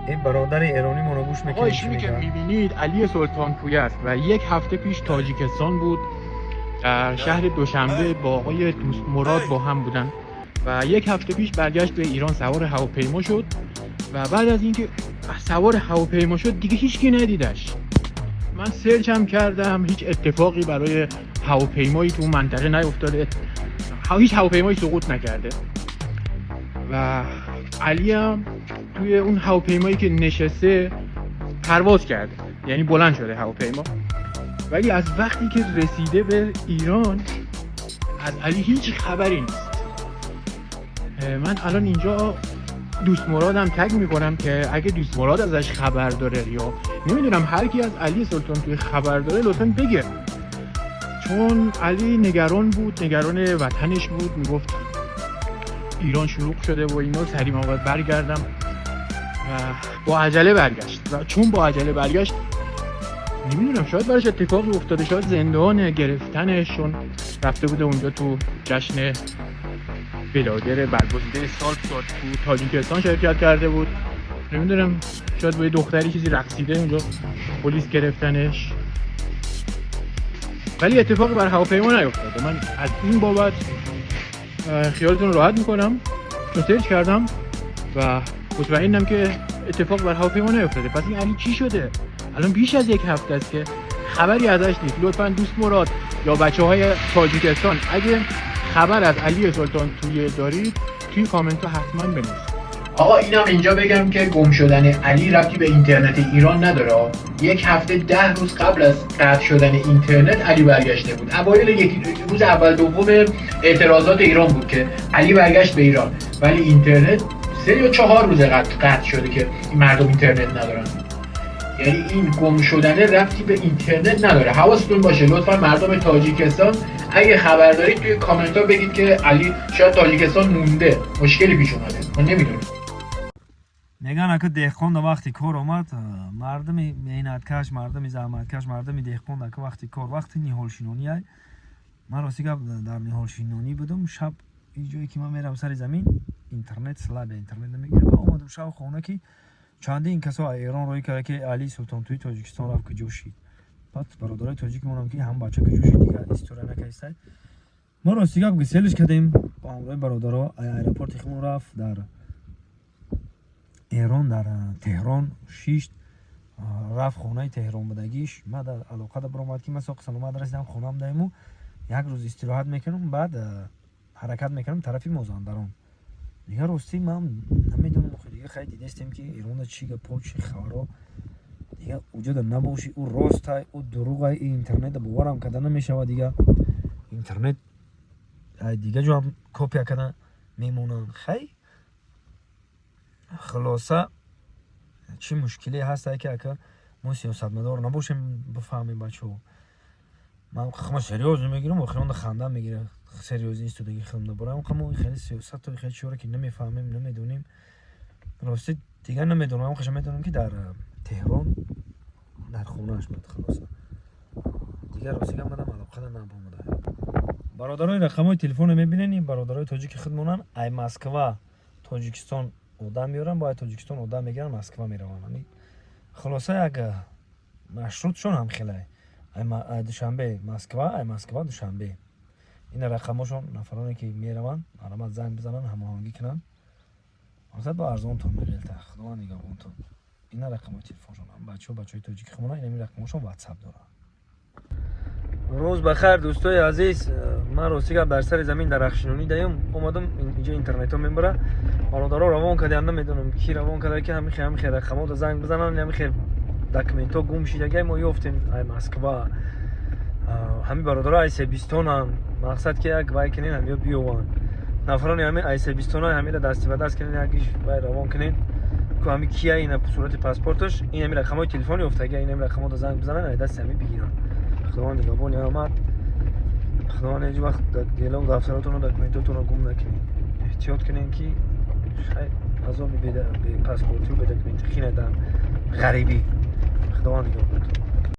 این برادر ایرانی منو گوش میکنه. آقا که میبینید علی سلطانپوی است و یک هفته پیش تاجیکستان بود، در شهر دوشنبه با آقای دوست مراد با هم بودن و یک هفته پیش برگشت به ایران، سوار هواپیما شد و بعد از اینکه سوار هواپیما شد دیگه هیچکی ندیدش. من سرچ هم کردم، هیچ اتفاقی برای هواپیمایی تو اون منطقه نیفتاده، هیچ هواپیمایی سقوط نکرده و علی هم توی اون هواپیمایی که نشسته پرواز کرده، یعنی بلند شده هواپیما. ولی از وقتی که رسیده به ایران از علی هیچ خبری نیست. من الان اینجا دوست مرادم تگ میکنم که اگه دوست مراد ازش خبر داره یا نمیدونم هر کی از علی سلطانپوی خبر داره لطفاً بگه، چون علی نگران بود، نگران وطنش بود، میگفت ایران شلوغ شده و اینا، سریع باید برگردم و با عجله برگشت و چون با عجله برگشت نمیدونم شاید براش اتفاقی افتاده، شاید زندان گرفتنش، چون رفته بوده اونجا تو جشن بلادر برگزیده سال تو تاجیکستان شرکت کرده بود، نمیدونم شاید با یه دختری چیزی رقصیده اونجا پلیس گرفتنش، ولی اتفاقی بر هواپیما نیفتاده. من از این بابت خیالتون راحت میکنم چون سرچ کردم و مطمئنم که اتفاق بر هواپیما نیفتاده. پس این علی چی شده؟ الان بیش از یک هفته است که خبری ازش نیست. لطفاً دوست مراد یا بچه‌های تاجیکستان اگه خبر از علی سلطانپوی دارید توی کامنت ها حتما بنویسید. آقا اینم اینجا بگم که گم شدن علی ربطی به اینترنت ایران نداره. یک هفته 10 روز قبل از قطع شدن اینترنت علی برگشته بود. اوایل یک روز اول دوم اعتراضات ایران بود که علی برگشت به ایران، ولی اینترنت 3 یا 4 روز قطع شده که مردم اینترنت ندارن. یعنی این گم شدن ربطی به اینترنت نداره. حواستون باشه. لطفا مردم تاجیکستان اگه خبر دارید توی کامنت ها بگید که علی شاید تاجیکستان مونده، مشکلی پیش اومده، من نمیدونم. میگن که دهقان وقتی کار اومد، مردم مهنتکش، مردم زحمتکش، مردم دهقان که وقتی کار، وقتی نهالشینونی ای، من راستی که در نهالشینونی بودم، شب این جایی که من میرم سر زمین اینترنت سلاب اینترنت نمیگیره، با اومدم شب خونه که چندین کسا ایران روی کرده که علی سلطانپوی تاجیکستان رفت که جوشید. بعد برادرای تاجیک مونم که هم بچه که جوشید دیگه استوره نکردن. ما راستی که گسیلش کردیم با همراه برادرها، ایرپورت خمون رفت در ایران، در تهران شیشت رفت خونه تهران بدگیش. من در علاقه برآمد که من ساق سلامت رسیدم خونم دایمو یک روز استراحت میکنم، بعد حرکت میکنم طرفی مازندران. دیگه راستی من نمیدونم دیگه خیلی دیدستیم که ایران چی گپ چی خبرها دیگه وجود نباشه، او راست او دروغ، اینترنت باورم کردن نمیشه دیگه. اینترنت دیگه جو هم کپی کردن میمونن. خیلی خلاصه چی مشکلی هست که ما سیاستمدار نباشیم بفهمیم بچه‌ها. من خیلی سریوز میگیرم و خیلی خنده میگیره، سریوز نیست تو دیگه خیلی نبرم، خیلی خیلی سیاست و خیلی چیزا که نمیفهمیم نمیدونیم. راستی دیگه نمیدونم، من خودم میدونم که در تهران در خونه‌اش بود. خلاصه دیگه راستی که مدام علاقه نبوده. برادرای رقمای تلفن میبینین، برادرای تاجیک خدمونن، ای مسکو تاجیکستان آدم میارن، باید تاجیکستان آدم میگیرن، مسکو میرون. یعنی خلاصه اگه مشروطشون هم خیلی ای دوشنبه مسکو، ای مسکو دوشنبه، این رقماشون نفرانی که میرون علامت زنگ بزنن هماهنگی کنن، واسه با ارزون تون میگیره تا خدا نگهبون تو. این رقمای تلفنشون هم بچهای تاجیک خمونا این رقماشون واتساپ دارن. روز بخیر دوستای عزیز، من راستی که در سر زمین در اخشینونی دایم اومدم اینجا اینترنت ها میبره. برادرها روان کردن، نمیدونم کی روان کرده که همین خیر رقم‌ها رو زنگ بزنن، همین خیر داکیومنت ها گم شده ما یافتیم ای مسکو. همین برادرها ای سبیستون هم مقصد که یک وای کنین همیا بیوان نفرانی همین ای سبیستون ها همین دستی به دست کنین یکیش وای روان کنین که همین کیه این به صورت پاسپورتش این همین رقم‌های تلفنی افتاده، این همین رقم‌ها رو زنگ بزنن ای دست همین بگیرن. خدا نگهبان آمد. خدا هیچ وقت دیلو دفتراتون و داکیومنتاتون رو گم نکنین. احتیاط کنین که شاید از اون به پاسپورت و به داکیومنت خینه دم غریبی. خدا نگهبان.